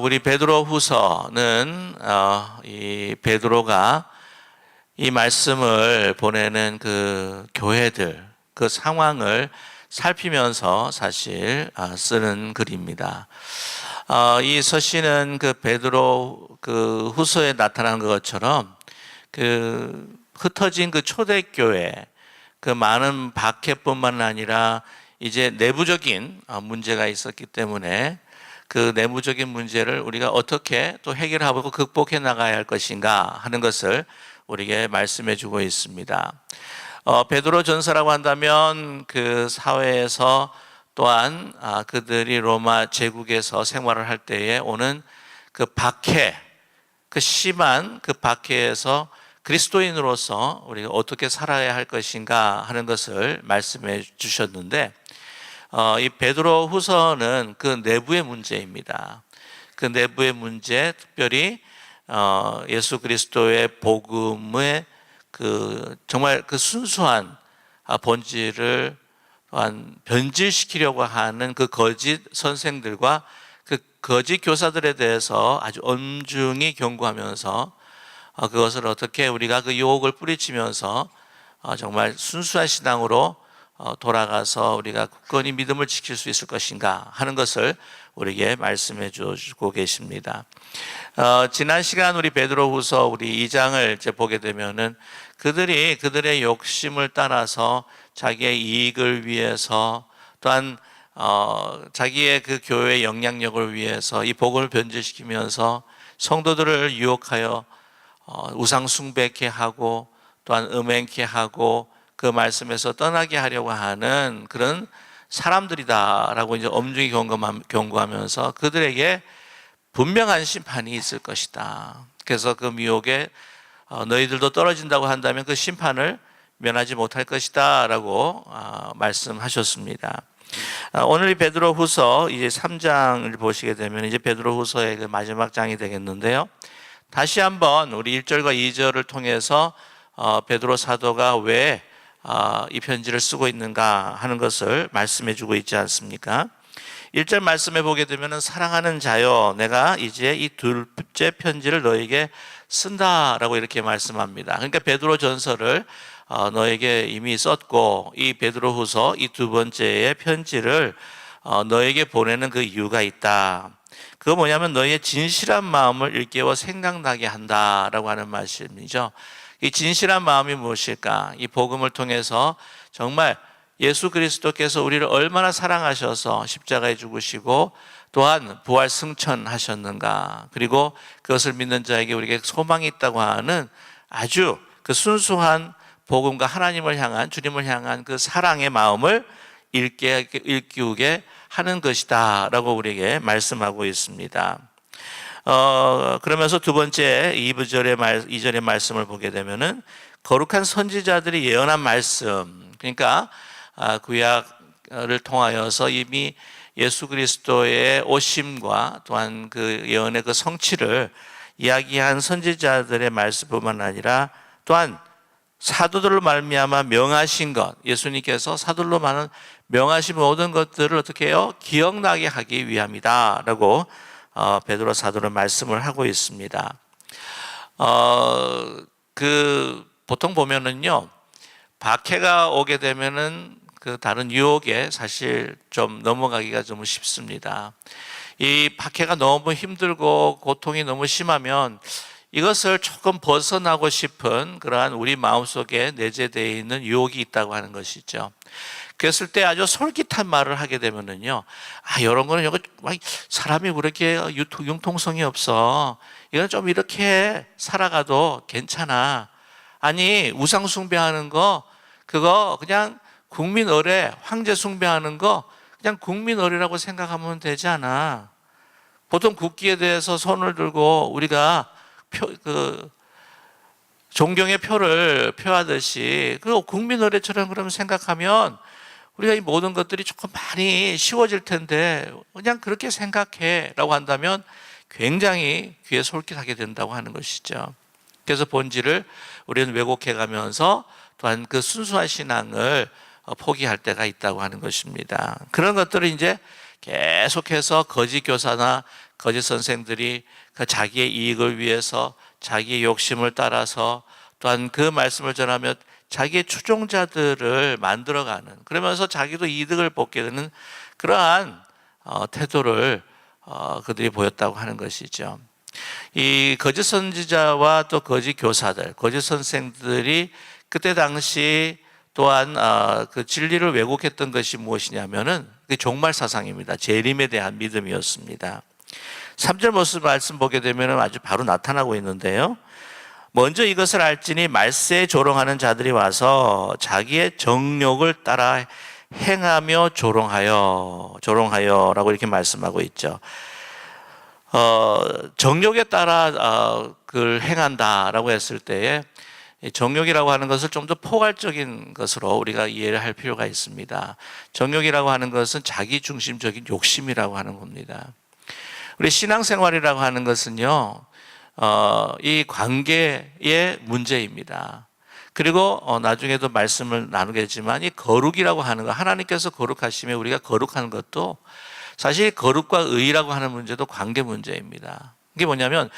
우리 베드로 후서는 이 베드로가 이 말씀을 보내는 그 교회들, 그 상황을 살피면서 사실 쓰는 글입니다. 이 서신은 그 베드로 그 후서에 나타난 것처럼 그 흩어진 그 초대교회, 그 많은 박해뿐만 아니라 이제 내부적인 문제가 있었기 때문에 그 내부적인 문제를 우리가 어떻게 또 해결하고 극복해 나가야 할 것인가 하는 것을 우리에게 말씀해 주고 있습니다. 베드로 전서라고 한다면 그 사회에서 또한 그들이 로마 제국에서 생활을 할 때에 오는 그 박해, 그 심한 그 박해에서 그리스도인으로서 우리가 어떻게 살아야 할 것인가 하는 것을 말씀해 주셨는데, 이 베드로 후서는 그 내부의 문제입니다. 그 내부의 문제, 특별히 예수 그리스도의 복음의 그 정말 그 순수한 본질을 또한 변질시키려고 하는 그 거짓 선생들과 그 거짓 교사들에 대해서 아주 엄중히 경고하면서 그것을 어떻게 우리가 그 유혹을 뿌리치면서 정말 순수한 신앙으로 돌아가서 우리가 굳건히 믿음을 지킬 수 있을 것인가 하는 것을 우리에게 말씀해 주고 계십니다. 지난 시간 우리 베드로후서 우리 2장을 이제 보게 되면은 그들이 그들의 욕심을 따라서 자기의 이익을 위해서 또한 자기의 그 교회의 영향력을 위해서 이 복음을 변질시키면서 성도들을 유혹하여 우상 숭배케 하고 또한 음행케 하고 그 말씀에서 떠나게 하려고 하는 그런 사람들이다라고 이제 엄중히 경고하면서 그들에게 분명한 심판이 있을 것이다. 그래서 그 미혹에 너희들도 떨어진다고 한다면 그 심판을 면하지 못할 것이다 라고 말씀하셨습니다. 오늘 이 베드로 후서 이제 3장을 보시게 되면 이제 베드로 후서의 그 마지막 장이 되겠는데요. 다시 한번 우리 1절과 2절을 통해서 베드로 사도가 왜 이 편지를 쓰고 있는가 하는 것을 말씀해 주고 있지 않습니까? 1절 말씀해 보게 되면 사랑하는 자여 내가 이제 이 둘째 편지를 너에게 쓴다라고 이렇게 말씀합니다. 그러니까 베드로 전서를 너에게 이미 썼고 이 베드로 후서 이 두 번째의 편지를 너에게 보내는 그 이유가 있다. 그거 뭐냐면 너희의 진실한 마음을 일깨워 생각나게 한다라고 하는 말씀이죠. 이 진실한 마음이 무엇일까? 이 복음을 통해서 정말 예수 그리스도께서 우리를 얼마나 사랑하셔서 십자가에 죽으시고 또한 부활 승천하셨는가, 그리고 그것을 믿는 자에게 우리에게 소망이 있다고 하는 아주 그 순수한 복음과 하나님을 향한, 주님을 향한 그 사랑의 마음을 일깨우게 하는 것이다 라고 우리에게 말씀하고 있습니다. 그러면서 두 번째 2절의 말씀을 보게 되면은 거룩한 선지자들이 예언한 말씀, 그러니까 구약을 통하여서 이미 예수 그리스도의 오심과 또한 그 예언의 그 성취를 이야기한 선지자들의 말씀뿐만 아니라 또한 사도들로 말미암아 명하신 것, 예수님께서 사도들로 명하신 모든 것들을 어떻게 해요? 기억나게 하기 위함이다 라고 베드로 사도는 말씀을 하고 있습니다. 보통 보면은요, 박해가 오게 되면은 그 다른 유혹에 사실 좀 넘어가기가 좀 쉽습니다. 이 박해가 너무 힘들고 고통이 너무 심하면 이것을 조금 벗어나고 싶은 그러한 우리 마음속에 내재되어 있는 유혹이 있다고 하는 것이죠. 그랬을 때 아주 솔깃한 말을 하게 되면은요, 이런 거는 사람이 왜 이렇게 융통성이 없어? 이건 좀 이렇게 살아가도 괜찮아. 아니, 우상 숭배하는 거, 그거 그냥 국민 의례, 황제 숭배하는 거 그냥 국민 의례라고 생각하면 되지 않아. 보통 국기에 대해서 손을 들고 우리가 존경의 표를 표하듯이 그 국민 의례처럼 그러면 생각하면 우리가 이 모든 것들이 조금 많이 쉬워질 텐데 그냥 그렇게 생각해 라고 한다면 굉장히 귀에 솔깃하게 된다고 하는 것이죠. 그래서 본질을 우리는 왜곡해 가면서 또한 그 순수한 신앙을 포기할 때가 있다고 하는 것입니다. 그런 것들을 이제 계속해서 거짓 교사나 거짓 선생들이 그 자기의 이익을 위해서 자기의 욕심을 따라서 또한 그 말씀을 전하며 자기의 추종자들을 만들어가는, 그러면서 자기도 이득을 보게 되는 그러한 태도를 그들이 보였다고 하는 것이죠. 이 거짓 선지자와 또 거짓 교사들, 거짓 선생들이 그때 당시 또한 그 진리를 왜곡했던 것이 무엇이냐면은 종말 사상입니다. 재림에 대한 믿음이었습니다. 3절 말씀 보게 되면 아주 바로 나타나고 있는데요. 먼저 이것을 알지니 말세에 조롱하는 자들이 와서 자기의 정욕을 따라 행하며 조롱하여라고 이렇게 말씀하고 있죠. 정욕에 따라 그걸 행한다라고 했을 때에 정욕이라고 하는 것을 좀 더 포괄적인 것으로 우리가 이해를 할 필요가 있습니다. 정욕이라고 하는 것은 자기중심적인 욕심이라고 하는 겁니다. 우리 신앙생활이라고 하는 것은요, 이 관계의 문제입니다. 그리고 나중에도 말씀을 나누겠지만 이 거룩이라고 하는 것, 하나님께서 거룩하시면 우리가 거룩하는 것도 사실 거룩과 의라고 하는 문제도 관계 문제입니다. 이게 뭐냐면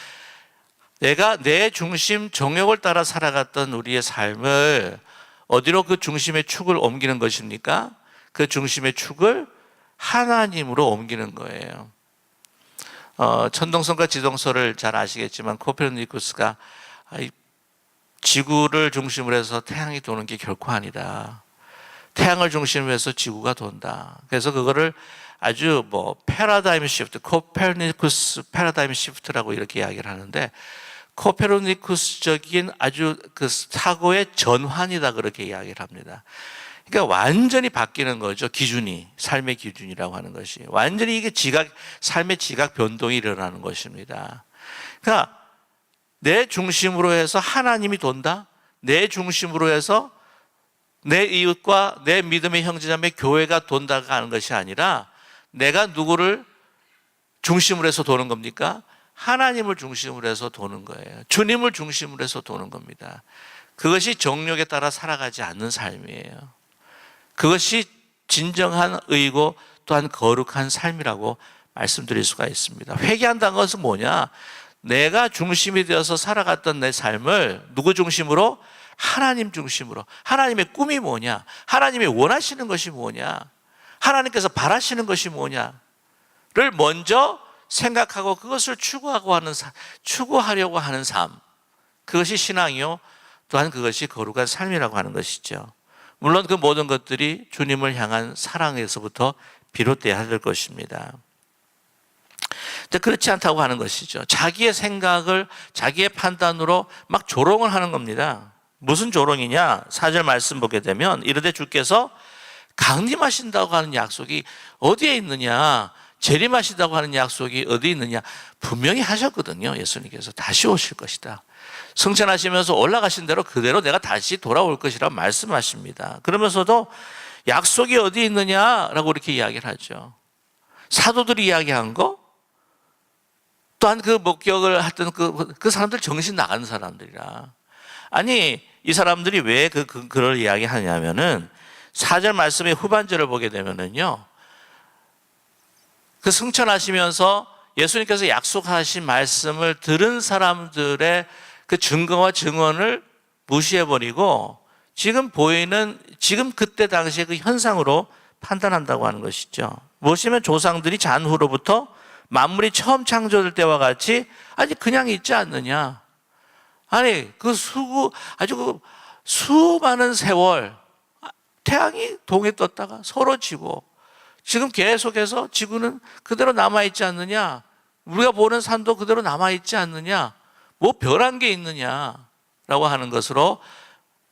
내가 내 중심 정욕을 따라 살아갔던 우리의 삶을 어디로 그 중심의 축을 옮기는 것입니까? 그 중심의 축을 하나님으로 옮기는 거예요. 천동설과 지동설을 잘 아시겠지만 코페르니쿠스가 지구를 중심으로 해서 태양이 도는 게 결코 아니다. 태양을 중심으로 해서 지구가 돈다. 그래서 그거를 아주 패러다임 시프트, 코페르니쿠스 패러다임 시프트라고 이렇게 이야기를 하는데, 코페르니쿠스적인 아주 그 사고의 전환이다 그렇게 이야기를 합니다. 그러니까 완전히 바뀌는 거죠. 기준이, 삶의 기준이라고 하는 것이 완전히 이게 삶의 지각 변동이 일어나는 것입니다. 그러니까 내 중심으로 해서 하나님이 돈다, 내 중심으로 해서 내 이웃과 내 믿음의 형제자매 교회가 돈다가 하는 것이 아니라 내가 누구를 중심으로 해서 도는 겁니까? 하나님을 중심으로 해서 도는 거예요. 주님을 중심으로 해서 도는 겁니다. 그것이 정욕에 따라 살아가지 않는 삶이에요. 그것이 진정한 의고 또한 거룩한 삶이라고 말씀드릴 수가 있습니다. 회개한다는 것은 뭐냐? 내가 중심이 되어서 살아갔던 내 삶을 누구 중심으로? 하나님 중심으로. 하나님의 꿈이 뭐냐? 하나님이 원하시는 것이 뭐냐? 하나님께서 바라시는 것이 뭐냐를 먼저 생각하고 그것을 추구하려고 하는 삶, 그것이 신앙이요, 또한 그것이 거룩한 삶이라고 하는 것이죠. 물론 그 모든 것들이 주님을 향한 사랑에서부터 비롯돼야 될 것입니다. 근데 그렇지 않다고 하는 것이죠. 자기의 생각을 자기의 판단으로 막 조롱을 하는 겁니다. 무슨 조롱이냐? 4절 말씀 보게 되면 이르되 주께서 강림하신다고 하는 약속이 어디에 있느냐? 재림하신다고 하는 약속이 어디 있느냐? 분명히 하셨거든요. 예수님께서 다시 오실 것이다. 승천하시면서 올라가신 대로 그대로 내가 다시 돌아올 것이라고 말씀하십니다. 그러면서도 약속이 어디 있느냐라고 이렇게 이야기를 하죠. 사도들이 이야기한 거, 또한 그 목격을 했던 그 사람들 정신 나가는 사람들이라. 아니, 이 사람들이 왜 그걸 이야기하냐면은 4절 말씀의 후반절을 보게 되면은요, 그 승천하시면서 예수님께서 약속하신 말씀을 들은 사람들의 그 증거와 증언을 무시해버리고 지금 보이는, 지금 그때 당시의 그 현상으로 판단한다고 하는 것이죠. 무엇이면 조상들이 잔후로부터 만물이 처음 창조될 때와 같이 아니 그냥 있지 않느냐. 아니 아주 수많은 세월 태양이 동에 떴다가 서로 지고 지금 계속해서 지구는 그대로 남아있지 않느냐. 우리가 보는 산도 그대로 남아있지 않느냐. 뭐 변한 게 있느냐라고 하는 것으로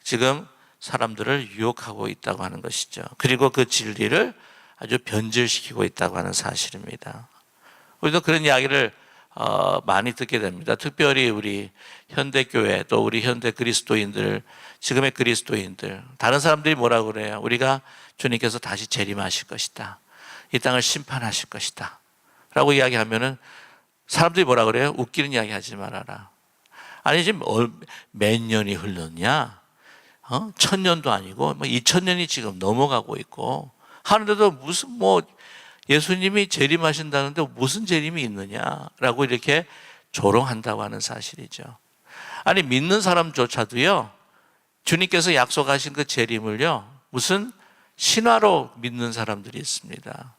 지금 사람들을 유혹하고 있다고 하는 것이죠. 그리고 그 진리를 아주 변질시키고 있다고 하는 사실입니다. 우리도 그런 이야기를 많이 듣게 됩니다. 특별히 우리 현대교회 또 우리 현대 그리스도인들, 지금의 그리스도인들, 다른 사람들이 뭐라고 그래요? 우리가 주님께서 다시 재림하실 것이다, 이 땅을 심판하실 것이다 라고 이야기하면은 사람들이 뭐라 그래요? 웃기는 이야기 하지 말아라. 아니 지금 몇 년이 흘렀냐? 1000년도 아니고 2000년이 지금 넘어가고 있고 하는데도 무슨 예수님이 재림하신다는데 무슨 재림이 있느냐라고 이렇게 조롱한다고 하는 사실이죠. 아니, 믿는 사람조차도요, 주님께서 약속하신 그 재림을요, 무슨 신화로 믿는 사람들이 있습니다.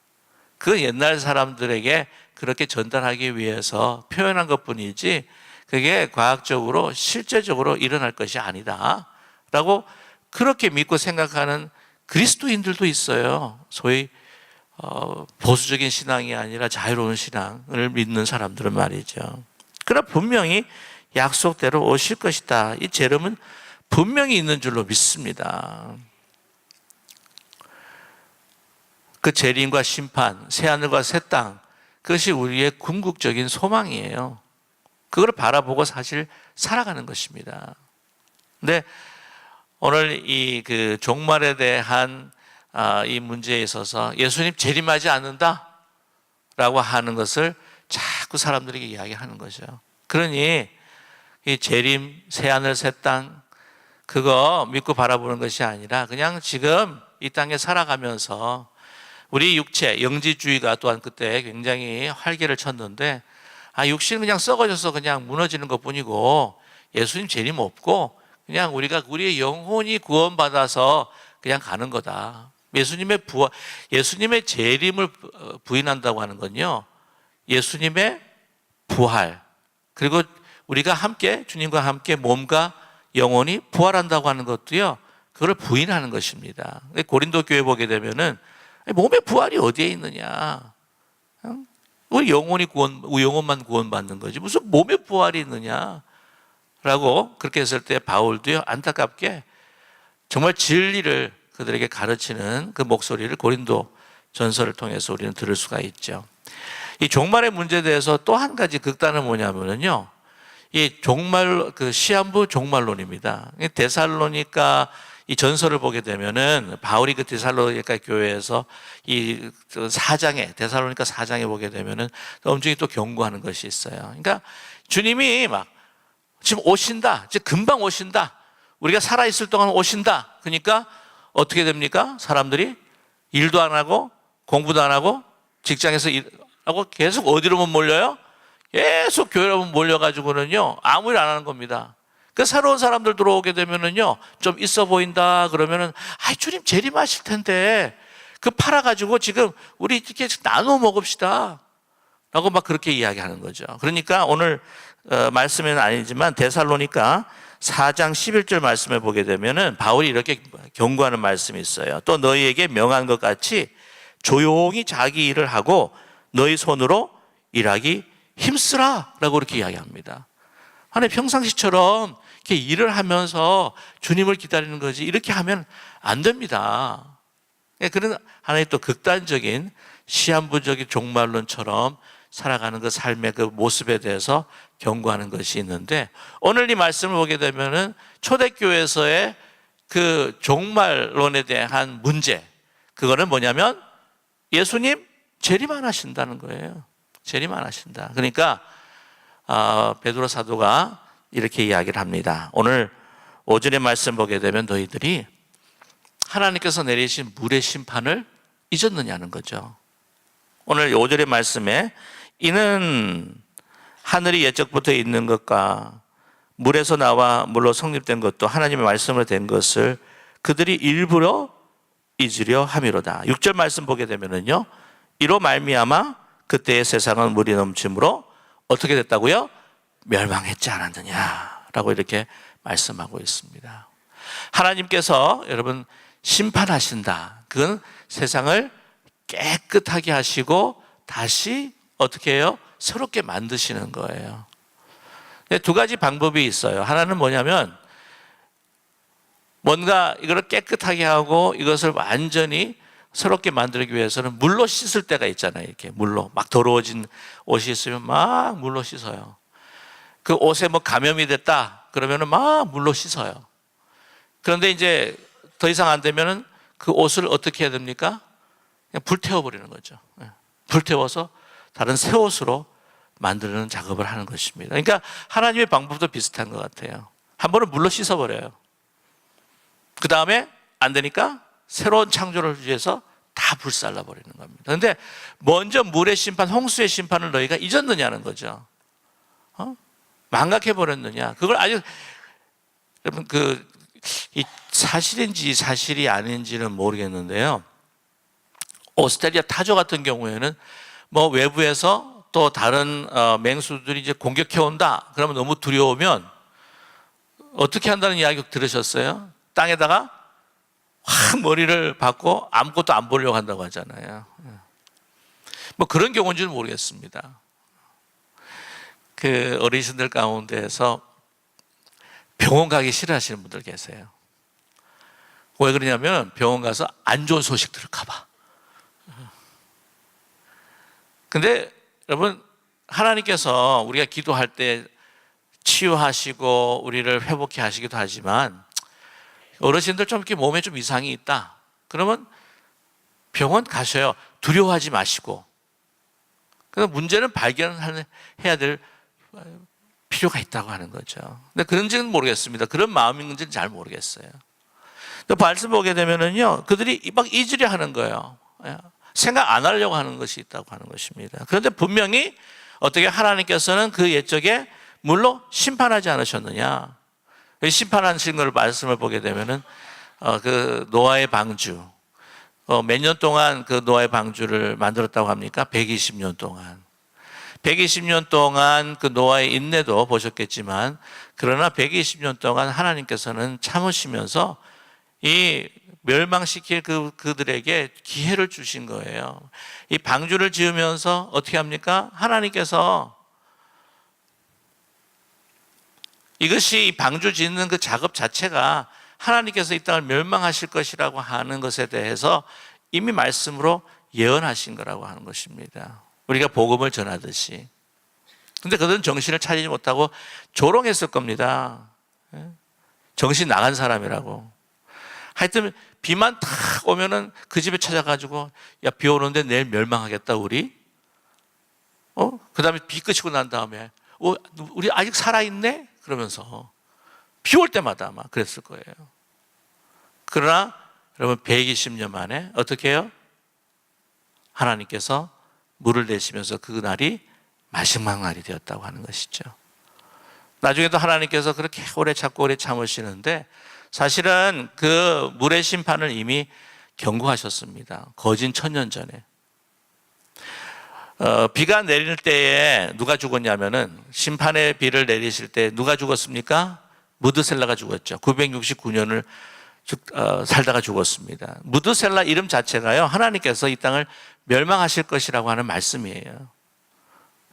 그 옛날 사람들에게 그렇게 전달하기 위해서 표현한 것 뿐이지 그게 과학적으로 실제적으로 일어날 것이 아니다 라고 그렇게 믿고 생각하는 그리스도인들도 있어요. 소위 보수적인 신앙이 아니라 자유로운 신앙을 믿는 사람들은 말이죠. 그러나 분명히 약속대로 오실 것이다. 이 재림은 분명히 있는 줄로 믿습니다. 그 재림과 심판, 새하늘과 새 땅, 그것이 우리의 궁극적인 소망이에요. 그걸 바라보고 사실 살아가는 것입니다. 근데 오늘 이 그 종말에 대한 이 문제에 있어서 예수님 재림하지 않는다라고 하는 것을 자꾸 사람들에게 이야기하는 거죠. 그러니 이 재림, 새하늘, 새 땅, 그거 믿고 바라보는 것이 아니라 그냥 지금 이 땅에 살아가면서 우리 육체, 영지주의가 또한 그때 굉장히 활개를 쳤는데, 육신은 그냥 썩어져서 그냥 무너지는 것 뿐이고 예수님 재림 없고 그냥 우리가 우리의 영혼이 구원받아서 그냥 가는 거다. 예수님의 재림을 부인한다고 하는 건요, 예수님의 부활, 그리고 우리가 함께 주님과 함께 몸과 영혼이 부활한다고 하는 것도요, 그걸 부인하는 것입니다. 고린도 교회 보게 되면은 몸의 부활이 어디에 있느냐? 우리 영혼만 구원받는 거지 무슨 몸의 부활이 있느냐? 라고 그렇게 했을 때 바울도요, 안타깝게 정말 진리를 그들에게 가르치는 그 목소리를 고린도 전서를 통해서 우리는 들을 수가 있죠. 이 종말의 문제에 대해서 또 한 가지 극단은 뭐냐면요, 이 종말, 그 시한부 종말론입니다. 데살로니가 이 전서를 보게 되면은 바울이 그 데살로니가 교회에서 이 4장에, 데살로니가 4장에 보게 되면은 엄청히 또 경고하는 것이 있어요. 그러니까 주님이 막 지금 오신다, 이제 금방 오신다, 우리가 살아있을 동안 오신다. 그러니까 어떻게 됩니까? 사람들이 일도 안 하고 공부도 안 하고 직장에서 일하고 계속 어디로만 몰려요? 계속 교회로만 몰려가지고는요, 아무 일 안 하는 겁니다. 그 새로운 사람들 들어오게 되면은요, 좀 있어 보인다 그러면은, 주님 재림하실 텐데 그 팔아가지고 지금 우리 이렇게 나눠 먹읍시다 라고 막 그렇게 이야기하는 거죠. 그러니까 오늘 말씀은 아니지만 데살로니가 4장 11절 말씀을 보게 되면은 바울이 이렇게 경고하는 말씀이 있어요. 또 너희에게 명한 것 같이 조용히 자기 일을 하고 너희 손으로 일하기 힘쓰라 라고 이렇게 이야기합니다. 아니, 평상시처럼 이렇게 일을 하면서 주님을 기다리는 거지 이렇게 하면 안 됩니다. 그런 하나의 또 극단적인 시한부적인 종말론처럼 살아가는 그 삶의 그 모습에 대해서 경고하는 것이 있는데, 오늘 이 말씀을 보게 되면은 초대교회에서의 그 종말론에 대한 문제, 그거는 뭐냐면 예수님 재림 안 하신다는 거예요. 재림 안 하신다. 그러니까 베드로 사도가 이렇게 이야기를 합니다. 오늘 5절의 말씀 보게 되면 너희들이 하나님께서 내리신 물의 심판을 잊었느냐는 거죠. 오늘 5절의 말씀에 이는 하늘이 옛적부터 있는 것과 물에서 나와 물로 성립된 것도 하나님의 말씀으로 된 것을 그들이 일부러 잊으려 함이로다. 6절 말씀 보게 되면은요, 이로 말미암아 그때의 세상은 물이 넘침으로 어떻게 됐다고요? 멸망했지 않았느냐라고 이렇게 말씀하고 있습니다. 하나님께서 여러분 심판하신다. 그건 세상을 깨끗하게 하시고 다시 어떻게 해요? 새롭게 만드시는 거예요. 두 가지 방법이 있어요. 하나는 뭐냐면 뭔가 이걸 깨끗하게 하고 이것을 완전히 새롭게 만들기 위해서는 물로 씻을 때가 있잖아요. 이렇게 물로 막 더러워진 옷이 있으면 막 물로 씻어요. 그 옷에 뭐 감염이 됐다 그러면은 막 물로 씻어요. 그런데 이제 더 이상 안 되면은 그 옷을 어떻게 해야 됩니까? 그냥 불태워 버리는 거죠. 불태워서 다른 새 옷으로 만드는 작업을 하는 것입니다. 그러니까 하나님의 방법도 비슷한 것 같아요. 한 번은 물로 씻어버려요. 그 다음에 안 되니까 새로운 창조를 위해서 다 불살라 버리는 겁니다. 그런데 먼저 물의 심판, 홍수의 심판을 너희가 잊었느냐는 거죠. 망각해 버렸느냐? 그걸 아주 여러분 이 사실인지 사실이 아닌지는 모르겠는데요. 오스트레일리아 타조 같은 경우에는 뭐 외부에서 또 다른 맹수들이 이제 공격해 온다. 그러면 너무 두려우면 어떻게 한다는 이야기 들으셨어요? 땅에다가 확 머리를 박고 아무것도 안 보려고 한다고 하잖아요. 뭐 그런 경우인지는 모르겠습니다. 그 어르신들 가운데서 병원 가기 싫어하시는 분들 계세요. 왜 그러냐면 병원 가서 안 좋은 소식 들을까 봐. 근데 여러분, 하나님께서 우리가 기도할 때 치유하시고 우리를 회복해 하시기도 하지만 어르신들 좀 이렇게 몸에 좀 이상이 있다. 그러면 병원 가셔요. 두려워하지 마시고. 그래서 문제는 발견해야 될 필요가 있다고 하는 거죠. 근데 그런지는 모르겠습니다. 그런 마음인지는 잘 모르겠어요. 말씀 보게 되면은요, 그들이 막 잊으려 하는 거예요. 생각 안 하려고 하는 것이 있다고 하는 것입니다. 그런데 분명히 어떻게 하나님께서는 그 옛적에 물로 심판하지 않으셨느냐. 심판하신 걸 말씀을 보게 되면은 그 노아의 방주, 몇 년 동안 그 노아의 방주를 만들었다고 합니까? 120년 동안. 120년 동안 그 노아의 인내도 보셨겠지만, 그러나 120년 동안 하나님께서는 참으시면서 이 멸망시킬 그들에게 기회를 주신 거예요. 이 방주를 지으면서 어떻게 합니까? 하나님께서 이것이 이 방주 짓는 그 작업 자체가 하나님께서 이 땅을 멸망하실 것이라고 하는 것에 대해서 이미 말씀으로 예언하신 거라고 하는 것입니다. 우리가 복음을 전하듯이. 근데 그들은 정신을 차리지 못하고 조롱했을 겁니다. 정신 나간 사람이라고. 하여튼 비만 탁 오면은 그 집에 찾아가지고, 야, 비 오는데 내일 멸망하겠다 우리. 그 다음에 비 그치고 난 다음에 우리 아직 살아있네? 그러면서 비 올 때마다 아마 그랬을 거예요. 그러나 여러분, 120년 만에 어떻게 해요? 하나님께서 물을 내시면서 그 날이 마지막 날이 되었다고 하는 것이죠. 나중에도 하나님께서 그렇게 오래 참고 오래 참으시는데, 사실은 그 물의 심판을 이미 경고하셨습니다. 거진 1000년 전에. 비가 내릴 때에 누가 죽었냐면은, 심판의 비를 내리실 때 누가 죽었습니까? 무드셀라가 죽었죠. 969년을 살다가 죽었습니다. 무드셀라 이름 자체가요, 하나님께서 이 땅을 멸망하실 것이라고 하는 말씀이에요.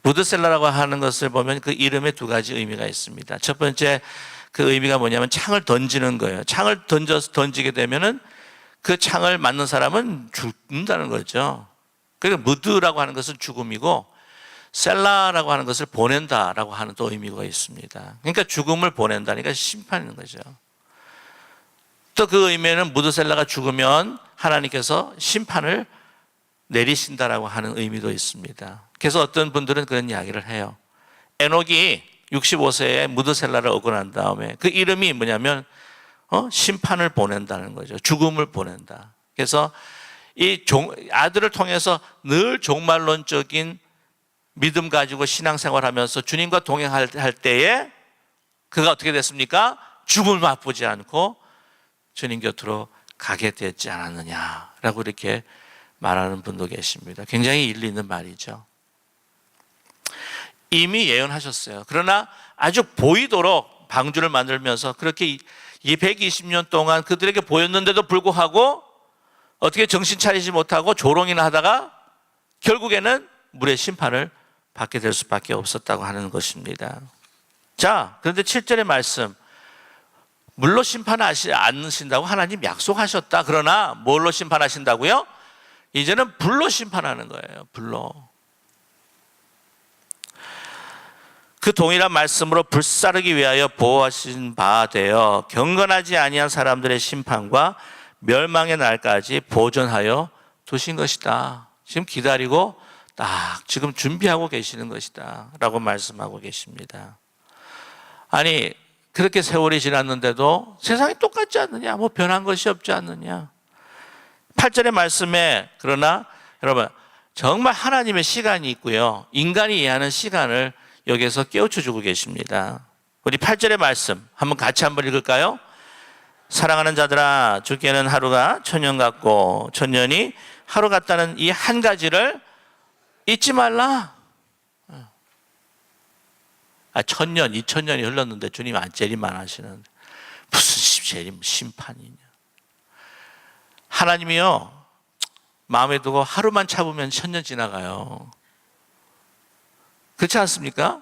무드셀라라고 하는 것을 보면 그 이름에 두 가지 의미가 있습니다. 첫 번째 그 의미가 뭐냐면 창을 던지는 거예요. 창을 던지게 되면은 그 창을 맞는 사람은 죽는다는 거죠. 그리고 무드라고 하는 것은 죽음이고, 셀라라고 하는 것을 보낸다라고 하는 또 의미가 있습니다. 그러니까 죽음을 보낸다니까 심판인 거죠. 또 그 의미에는 무드셀라가 죽으면 하나님께서 심판을 내리신다라고 하는 의미도 있습니다. 그래서 어떤 분들은 그런 이야기를 해요. 에녹이 65세에 무드셀라를 얻고 난 다음에 그 이름이 뭐냐면 심판을 보낸다는 거죠. 죽음을 보낸다. 그래서 이 아들을 통해서 늘 종말론적인 믿음 가지고 신앙생활하면서 주님과 동행할 때에 그가 어떻게 됐습니까? 죽음을 맛보지 않고 주님 곁으로 가게 됐지 않았느냐라고 이렇게 말하는 분도 계십니다. 굉장히 일리 있는 말이죠. 이미 예언하셨어요. 그러나 아주 보이도록 방주를 만들면서 그렇게 이 120년 동안 그들에게 보였는데도 불구하고 어떻게 정신 차리지 못하고 조롱이나 하다가 결국에는 물의 심판을 받게 될 수밖에 없었다고 하는 것입니다. 자, 그런데 7절의 말씀, 물로 심판하지 않으신다고 하나님 약속하셨다. 그러나 뭘로 심판하신다고요? 이제는 불로 심판하는 거예요. 불로. 그 동일한 말씀으로 불사르기 위하여 보호하신 바 되어 경건하지 아니한 사람들의 심판과 멸망의 날까지 보존하여 두신 것이다. 지금 기다리고 딱 지금 준비하고 계시는 것이다 라고 말씀하고 계십니다. 아니, 그렇게 세월이 지났는데도 세상이 똑같지 않느냐? 뭐 변한 것이 없지 않느냐? 8절의 말씀에 그러나 여러분 정말 하나님의 시간이 있고요, 인간이 이해하는 시간을 여기에서 깨우쳐 주고 계십니다. 우리 8절의 말씀 한번 같이 한번 읽을까요? 사랑하는 자들아, 주께는 하루가 천년 같고 천년이 하루 같다는 이 한 가지를 잊지 말라. 천년, 2000년이 흘렀는데 주님 안 재림만 하시는 무슨 재림 심판이냐. 하나님이요, 마음에 두고 하루만 참으면 천년 지나가요. 그렇지 않습니까?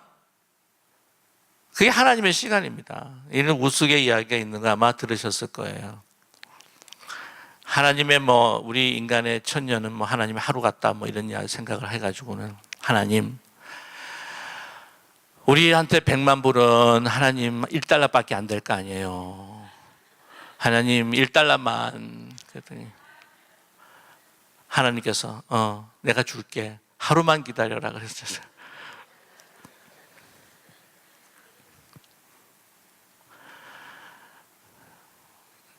그게 하나님의 시간입니다. 이런 우스개 이야기가 있는 거 아마 들으셨을 거예요. 하나님의 우리 인간의 천년은 하나님의 하루 같다 이런 이야기 생각을 해가지고는, 하나님 우리한테 100만 불은 하나님 1달러밖에 안 될 거 아니에요. 하나님 1달러만. 그랬더니 하나님께서 내가 줄게, 하루만 기다려라 그랬어요.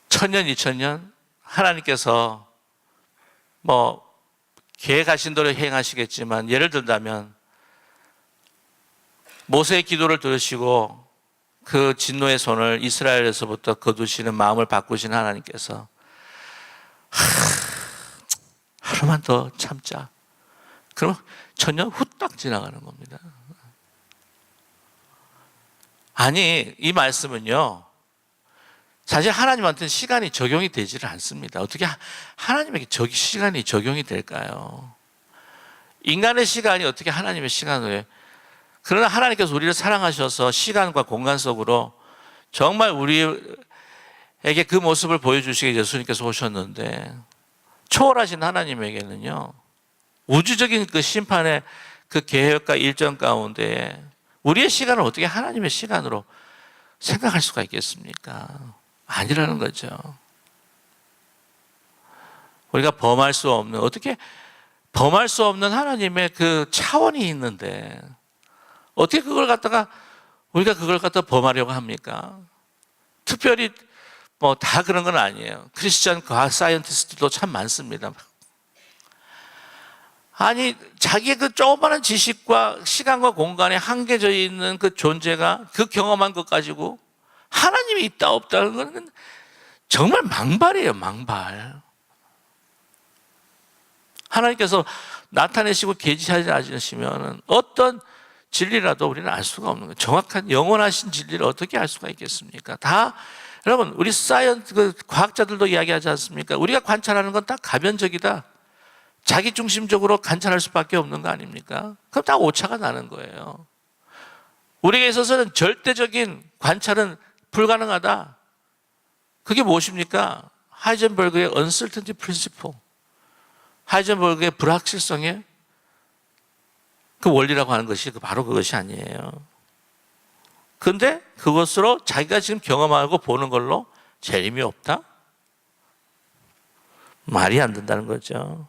천년, 2000년 하나님께서 계획하신 대로 행하시겠지만, 예를 들자면 모세의 기도를 들으시고 그 진노의 손을 이스라엘에서부터 거두시는 마음을 바꾸신 하나님께서 하루만 더 참자. 그럼 천년 후딱 지나가는 겁니다. 아니, 이 말씀은요, 사실 하나님한테는 시간이 적용이 되지를 않습니다. 어떻게 하나님에게 시간이 적용이 될까요? 인간의 시간이 어떻게 하나님의 시간으로 해요? 그러나 하나님께서 우리를 사랑하셔서 시간과 공간 속으로 정말 우리에게 그 모습을 보여주시게 예수님께서 오셨는데, 초월하신 하나님에게는요, 우주적인 그 심판의 그 계획과 일정 가운데 우리의 시간을 어떻게 하나님의 시간으로 생각할 수가 있겠습니까? 아니라는 거죠. 우리가 어떻게 범할 수 없는 하나님의 그 차원이 있는데 어떻게 우리가 그걸 갖다가 범하려고 합니까? 특별히 다 그런 건 아니에요. 크리스천 과학 사이언티스트도 참 많습니다. 아니, 자기의 그 조그마한 지식과 시간과 공간에 한계져 있는 그 존재가 그 경험한 것 가지고 하나님이 있다 없다는 건 정말 망발이에요, 망발. 하나님께서 나타내시고 계시하지 않으시면 어떤 진리라도 우리는 알 수가 없는 거예요. 정확한 영원하신 진리를 어떻게 알 수가 있겠습니까? 여러분, 우리 과학자들도 이야기하지 않습니까? 우리가 관찰하는 건 다 가변적이다, 자기 중심적으로 관찰할 수밖에 없는 거 아닙니까? 그럼 다 오차가 나는 거예요. 우리에게 있어서는 절대적인 관찰은 불가능하다. 그게 무엇입니까? 하이젠버그의 uncertainty principle, 하이젠버그의 불확실성의 그 원리라고 하는 것이 바로 그것이 아니에요. 그런데 그것으로 자기가 지금 경험하고 보는 걸로 재림이 없다? 말이 안 된다는 거죠.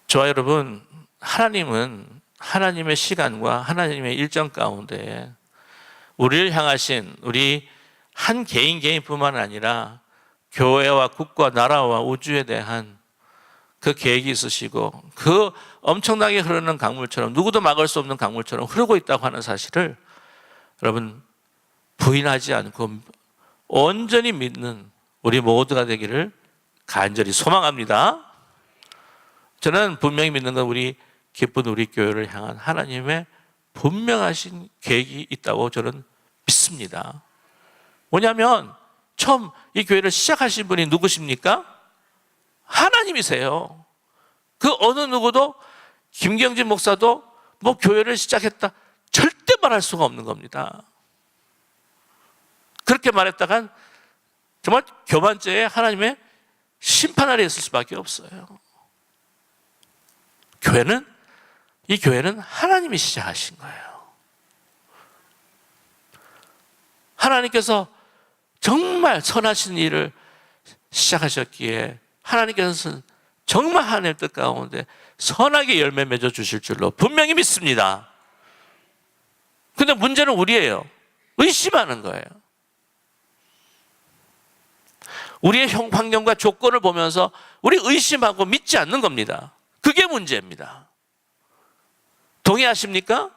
저와 여러분, 하나님은 하나님의 시간과 하나님의 일정 가운데 우리를 향하신 우리 한 개인뿐만 아니라 교회와 국가, 나라와 우주에 대한 그 계획이 있으시고, 그 엄청나게 흐르는 강물처럼, 누구도 막을 수 없는 강물처럼 흐르고 있다고 하는 사실을 여러분 부인하지 않고 온전히 믿는 우리 모두가 되기를 간절히 소망합니다. 저는 분명히 믿는 건 기쁜 우리 교회를 향한 하나님의 분명하신 계획이 있다고 저는 믿습니다. 뭐냐면 처음 이 교회를 시작하신 분이 누구십니까? 하나님이세요. 그 어느 누구도, 김경진 목사도 교회를 시작했다 절대 말할 수가 없는 겁니다. 그렇게 말했다간 정말 교만죄에 하나님의 심판 아래 있을 수밖에 없어요. 이 교회는 하나님이 시작하신 거예요. 하나님께서 정말 선하신 일을 시작하셨기에 하나님께서는 정말 하나님의 뜻 가운데 선하게 열매 맺어 주실 줄로 분명히 믿습니다. 근데 문제는 우리예요. 의심하는 거예요. 우리의 환경과 조건을 보면서 우리 의심하고 믿지 않는 겁니다. 그게 문제입니다. 동의하십니까?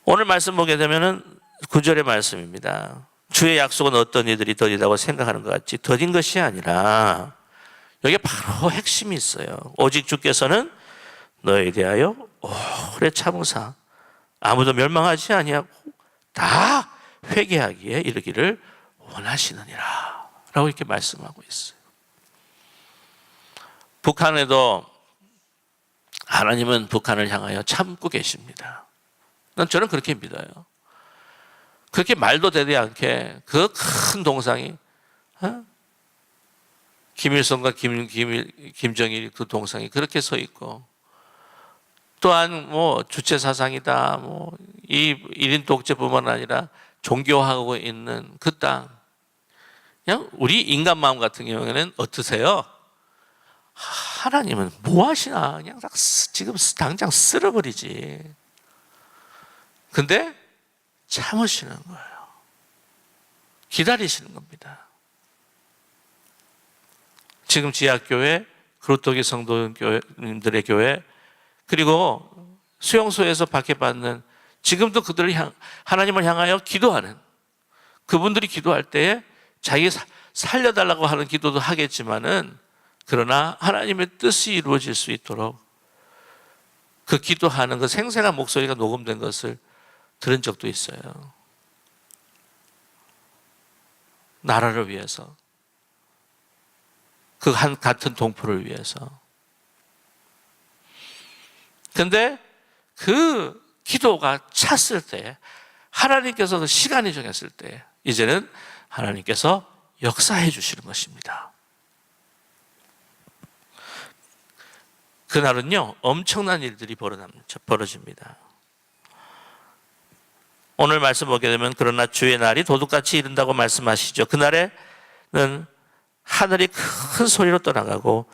오늘 말씀 보게 되면은 9절의 말씀입니다. 주의 약속은 어떤 이들이 더디다고 생각하는 것 같지 더딘 것이 아니라, 여기에 바로 핵심이 있어요. 오직 주께서는 너에 대하여 오래 참으사 아무도 멸망하지 아니하고 다 회개하기에 이르기를 원하시느니라 라고 이렇게 말씀하고 있어요. 북한에도 하나님은 북한을 향하여 참고 계십니다. 저는 그렇게 믿어요. 그렇게 말도 되지 않게 그 큰 동상이, 김일성과 김정일 그 동상이 그렇게 서 있고, 또한 뭐 주체 사상이다, 뭐 이 1인 독재뿐만 아니라 종교하고 있는 그 땅, 그냥 우리 인간 마음 같은 경우에는 어떠세요? 하나님은 뭐 하시나, 그냥 지금 당장 쓸어버리지. 근데 참으시는 거예요. 기다리시는 겁니다. 지금 지하교회, 그루터기 성도님들의 교회, 그리고 수용소에서 박해받는, 지금도 그들을 하나님을 향하여 기도하는, 그분들이 기도할 때에 자기 살려달라고 하는 기도도 하겠지만은, 그러나 하나님의 뜻이 이루어질 수 있도록 그 기도하는 그 생생한 목소리가 녹음된 것을 들은 적도 있어요. 나라를 위해서, 그 같은 동포를 위해서. 근데 그 기도가 찼을 때, 하나님께서 그 시간이 정했을 때, 이제는 하나님께서 역사해 주시는 것입니다. 그날은요, 엄청난 일들이 벌어집니다. 오늘 말씀 보게 되면, 그러나 주의 날이 도둑같이 이른다고 말씀하시죠. 그날에는 하늘이 큰 소리로 떠나가고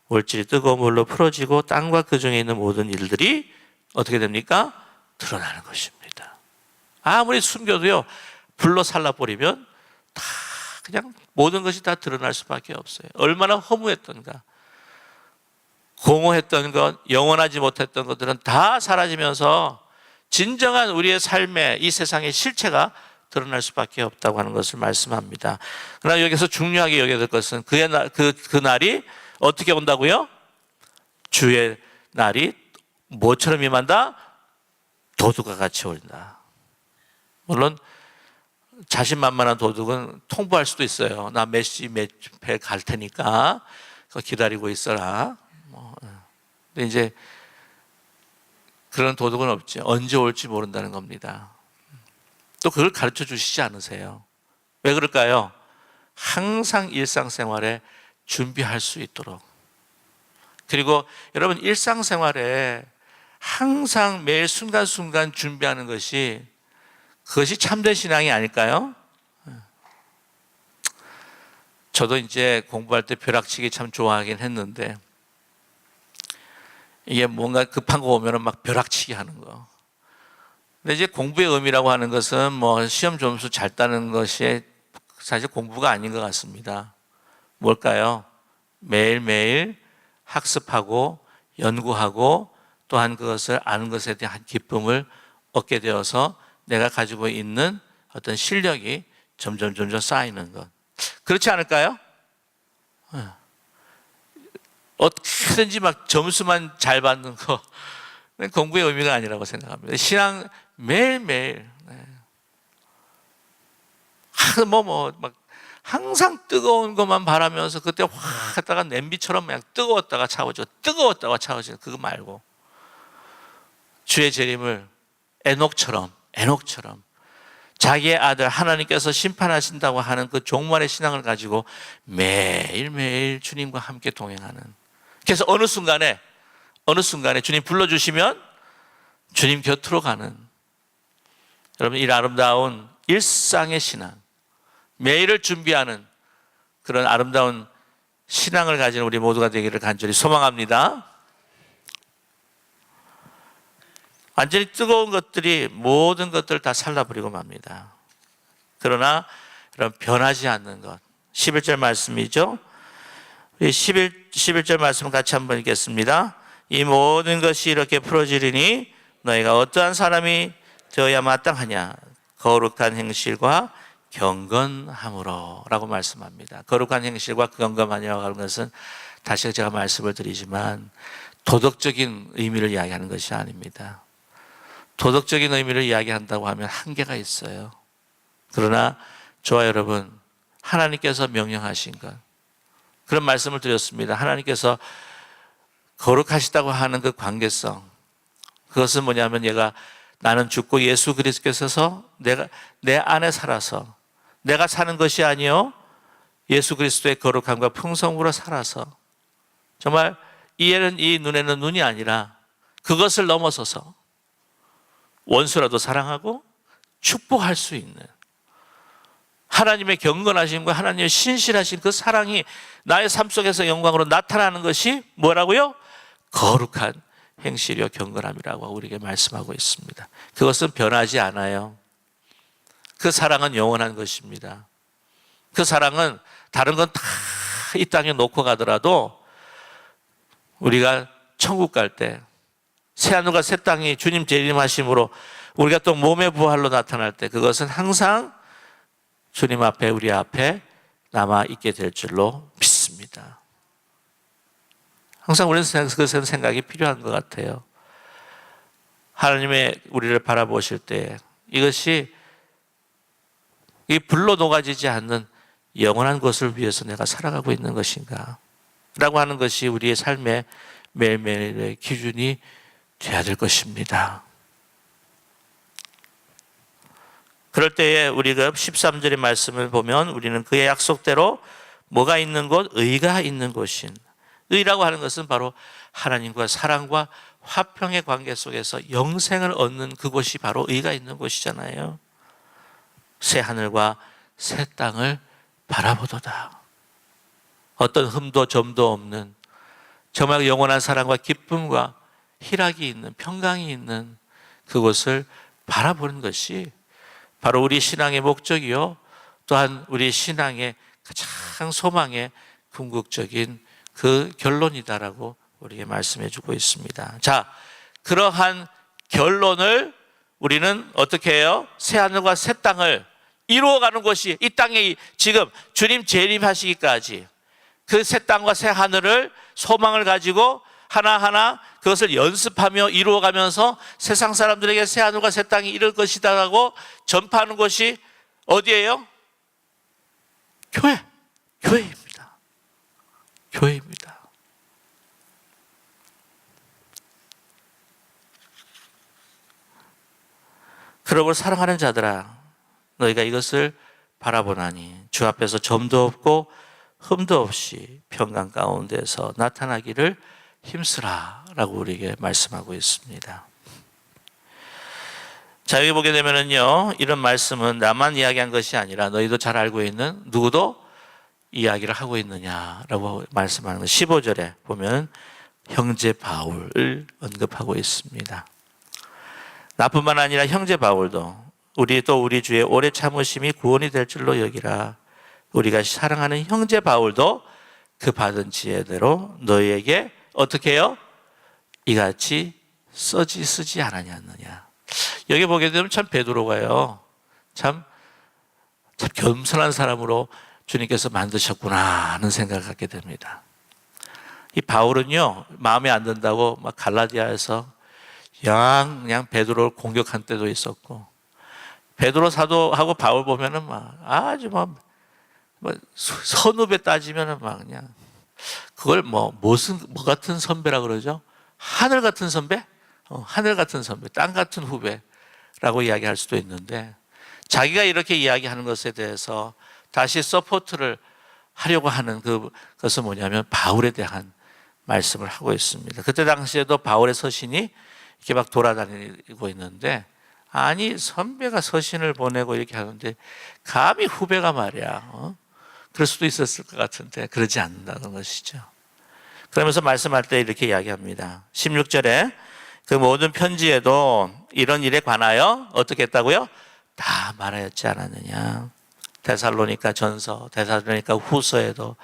물질이 뜨거운 물로 풀어지고 땅과 그 중에 있는 모든 일들이 어떻게 됩니까? 드러나는 것입니다. 아무리 숨겨도요, 불로 살라버리면 다 그냥 모든 것이 다 드러날 수밖에 없어요. 얼마나 허무했던가, 공허했던 것, 영원하지 못했던 것들은 다 사라지면서 진정한 우리의 삶의 이 세상의 실체가 드러날 수밖에 없다고 하는 것을 말씀합니다. 그러나 여기서 중요하게 여겨야 될 것은 그 날이 어떻게 온다고요? 주의 날이 뭐처럼 임한다? 도둑과 같이 온다. 물론 자신만만한 도둑은 통보할 수도 있어요. 나 몇 시 몇 배 갈 테니까 그거 기다리고 있어라. 근데 이제 그런 도둑은 없지. 언제 올지 모른다는 겁니다. 또 그걸 가르쳐 주시지 않으세요. 왜 그럴까요? 항상 일상생활에 준비할 수 있도록. 그리고 여러분, 일상생활에 항상 매일 순간순간 준비하는 것이, 그것이 참된 신앙이 아닐까요? 저도 이제 공부할 때 벼락치기 참 좋아하긴 했는데, 이게 뭔가 급한 거 오면은 막 벼락치기 하는 거. 근데 이제 공부의 의미라고 하는 것은 뭐 시험 점수 잘 따는 것이 사실 공부가 아닌 것 같습니다. 뭘까요? 매일매일 학습하고 연구하고, 또한 그것을 아는 것에 대한 기쁨을 얻게 되어서 내가 가지고 있는 어떤 실력이 점점 쌓이는 것. 그렇지 않을까요? 어떻게든지 막 점수만 잘 받는 거, 공부의 의미가 아니라고 생각합니다. 신앙 매일매일, 막 항상 뜨거운 것만 바라면서 그때 확 했다가 냄비처럼 그냥 뜨거웠다가 차워지고 뜨거웠다가 차워지는 그거 말고, 주의 재림을 에녹처럼 자기의 아들 하나님께서 심판하신다고 하는 그 종말의 신앙을 가지고 매일매일 주님과 함께 동행하는. 그래서 어느 순간에 주님 불러주시면 주님 곁으로 가는, 여러분, 이 아름다운 일상의 신앙, 매일을 준비하는 그런 아름다운 신앙을 가진 우리 모두가 되기를 간절히 소망합니다. 완전히 뜨거운 것들이 모든 것들을 다 살라버리고 맙니다. 그러나 이런 변하지 않는 것. 11절 말씀이죠. 11절 말씀 같이 한번 읽겠습니다. 이 모든 것이 이렇게 풀어지리니 너희가 어떠한 사람이 되어야 마땅하냐? 거룩한 행실과 경건함으로 라고 말씀합니다. 거룩한 행실과 경건함이라고 하는 것은 다시 제가 말씀을 드리지만 도덕적인 의미를 이야기하는 것이 아닙니다. 도덕적인 의미를 이야기한다고 하면 한계가 있어요. 그러나 저와 여러분, 하나님께서 명령하신 것, 그런 말씀을 드렸습니다. 하나님께서 거룩하시다고 하는 그 관계성, 그것은 뭐냐면 나는 죽고 예수 그리스도께서 내 안에 살아서 내가 사는 것이 아니요 예수 그리스도의 거룩함과 풍성으로 살아서 정말 이 눈에는 눈이 아니라 그것을 넘어서서 원수라도 사랑하고 축복할 수 있는 하나님의 경건하심과 하나님의 신실하신 그 사랑이 나의 삶 속에서 영광으로 나타나는 것이 뭐라고요? 거룩한 행실이요 경건함이라고 우리에게 말씀하고 있습니다. 그것은 변하지 않아요. 그 사랑은 영원한 것입니다. 그 사랑은 다른 건 다 이 땅에 놓고 가더라도 우리가 천국 갈 때 새하늘과 새 땅이 주님 재림하심으로 우리가 또 몸의 부활로 나타날 때 그것은 항상 주님 앞에 우리 앞에 남아 있게 될 줄로 믿습니다. 항상 우리는 그것은 생각이 필요한 것 같아요. 하나님의 우리를 바라보실 때 이것이 이 불로 녹아지지 않는 영원한 것을 위해서 내가 살아가고 있는 것인가 라고 하는 것이 우리의 삶의 매일매일의 기준이 되어야 될 것입니다. 그럴 때에 우리가 13절의 말씀을 보면 우리는 그의 약속대로 뭐가 있는 곳? 의가 있는 곳인. 의라고 하는 것은 바로 하나님과 사랑과 화평의 관계 속에서 영생을 얻는 그곳이 바로 의가 있는 곳이잖아요. 새 하늘과 새 땅을 바라보도다. 어떤 흠도 점도 없는 정말 영원한 사랑과 기쁨과 희락이 있는 평강이 있는 그곳을 바라보는 것이 바로 우리 신앙의 목적이요 또한 우리 신앙의 가장 소망의 궁극적인 그 결론이다라고 우리에게 말씀해 주고 있습니다. 자, 그러한 결론을 우리는 어떻게 해요? 새 하늘과 새 땅을 이루어가는 것이 이 땅에 지금 주님 재림하시기까지 그 새 땅과 새 하늘을 소망을 가지고 하나하나 그것을 연습하며 이루어가면서 세상 사람들에게 새 하늘과 새 땅이 이룰 것이다라고 전파하는 것이 어디예요? 교회입니다. 교회입니다. 그러므로 사랑하는 자들아 너희가 이것을 바라보나니 주 앞에서 점도 없고 흠도 없이 평강 가운데서 나타나기를 힘쓰라 라고 우리에게 말씀하고 있습니다. 자, 여기 보게 되면은요 이런 말씀은 나만 이야기한 것이 아니라 너희도 잘 알고 있는 누구도 이야기를 하고 있느냐라고 말씀하는 것. 15절에 보면 형제 바울을 언급하고 있습니다. 나뿐만 아니라 형제 바울도 우리 주의 오래 참으심이 구원이 될 줄로 여기라. 우리가 사랑하는 형제 바울도 그 받은 지혜대로 너희에게 어떻게 해요? 이같이 쓰지 않았느냐. 여기 보게 되면 참 베드로가요 참 겸손한 사람으로 주님께서 만드셨구나 하는 생각을 갖게 됩니다. 이 바울은요 마음에 안 든다고 막 갈라디아에서 그냥 베드로를 공격한 때도 있었고, 베드로 사도하고 바울 보면은 막 아주 뭐 선후배 따지면은 막 그냥 그걸 뭐 같은 선배라 그러죠? 하늘 같은 선배? 하늘 같은 선배, 땅 같은 후배라고 이야기할 수도 있는데, 자기가 이렇게 이야기하는 것에 대해서 다시 서포트를 하려고 하는 그것은 뭐냐면 바울에 대한 말씀을 하고 있습니다. 그때 당시에도 바울의 서신이 이렇게 막 돌아다니고 있는데, 아니 선배가 서신을 보내고 이렇게 하는데 감히 후배가 말이야 그럴 수도 있었을 것 같은데 그러지 않는다는 것이죠. 그러면서 말씀할 때 이렇게 이야기합니다. 16절에 그 모든 편지에도 이런 일에 관하여 어떻게 했다고요? 다 말하였지 않았느냐. 데살로니가 전서, 데살로니가 후서에도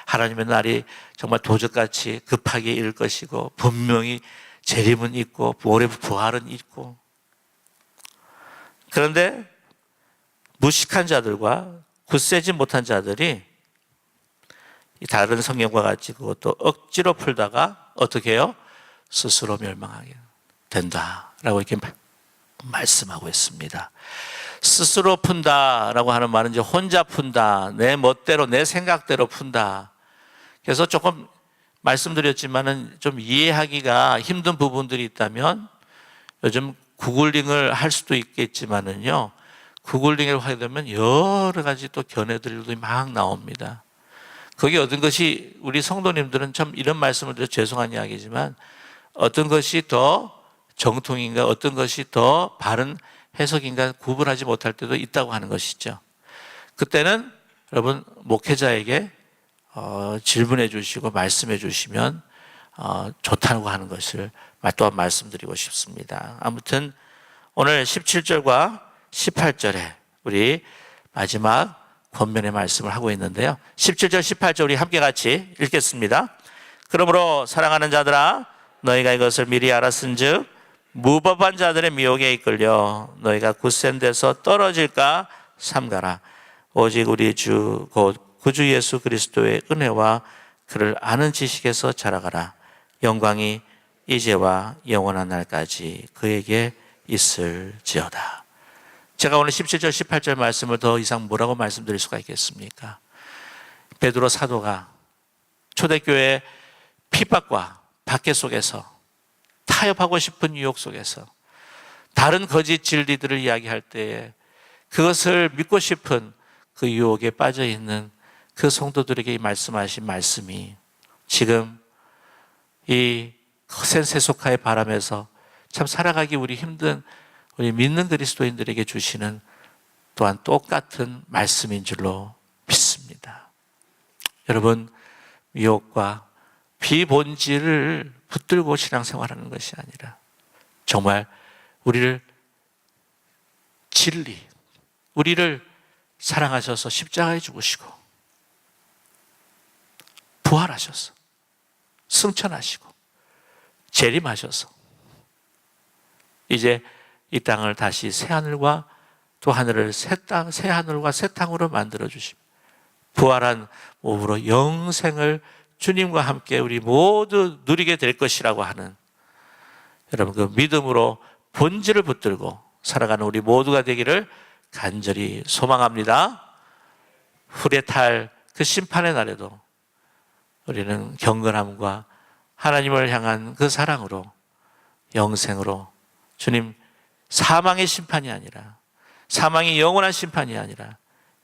하나님의 날이 정말 도적같이 급하게 이를 것이고 분명히 재림은 있고 모레 부활은 있고, 그런데 무식한 자들과 굳세지 못한 자들이 다른 성경과 같이 그것도 억지로 풀다가 어떻게 해요? 스스로 멸망하게 된다라고 이렇게 말씀하고 있습니다. 스스로 푼다라고 하는 말은 이제 혼자 푼다, 내 멋대로 내 생각대로 푼다. 그래서 조금 말씀드렸지만은 좀 이해하기가 힘든 부분들이 있다면 요즘 구글링을 할 수도 있겠지만은요, 구글링을 하게 되면 여러 가지 또 견해들도 막 나옵니다. 거기 어떤 것이, 우리 성도님들은 참 이런 말씀을 드려 죄송한 이야기지만 어떤 것이 더 정통인가 어떤 것이 더 바른 해석인가 구분하지 못할 때도 있다고 하는 것이죠. 그때는 여러분 목회자에게 질문해 주시고 말씀해 주시면 좋다고 하는 것을 또한 말씀드리고 싶습니다. 아무튼 오늘 17절과 18절에 우리 마지막 권면의 말씀을 하고 있는데요. 17절 18절 우리 함께 같이 읽겠습니다. 그러므로 사랑하는 자들아, 너희가 이것을 미리 알았은즉 무법한 자들의 미혹에 이끌려 너희가 굳센 데서 떨어질까 삼가라. 오직 우리 주 곧 구주 예수 그리스도의 은혜와 그를 아는 지식에서 자라가라. 영광이 이제와 영원한 날까지 그에게 있을지어다. 제가 오늘 17절 18절 말씀을 더 이상 뭐라고 말씀드릴 수가 있겠습니까? 베드로 사도가 초대교회 핍박과 박해 속에서, 타협하고 싶은 유혹 속에서 다른 거짓 진리들을 이야기할 때에 그것을 믿고 싶은 그 유혹에 빠져 있는 그 성도들에게 말씀하신 말씀이 지금 이 거센 세속화의 바람에서 참 살아가기 우리 힘든 우리 믿는 그리스도인들에게 주시는 또한 똑같은 말씀인 줄로 믿습니다. 여러분, 유혹과 비본질을 붙들고 신앙생활하는 것이 아니라 정말 우리를 진리, 우리를 사랑하셔서 십자가에 죽으시고 부활하셔서 승천하시고 재림하셔서 이제 이 땅을 다시 새 하늘과 또 하늘을 새 하늘과 새 땅으로 만들어 주시고 부활한 몸으로 영생을 주님과 함께 우리 모두 누리게 될 것이라고 하는, 여러분 그 믿음으로 본질을 붙들고 살아가는 우리 모두가 되기를 간절히 소망합니다. 후레 탈 그 심판의 날에도 우리는 경건함과 하나님을 향한 그 사랑으로 영생으로 주님, 사망의 심판이 아니라, 사망이 영원한 심판이 아니라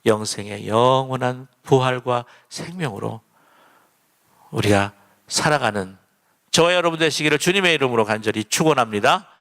영생의 영원한 부활과 생명으로 우리가 살아가는 저와 여러분 되시기를 주님의 이름으로 간절히 축원합니다.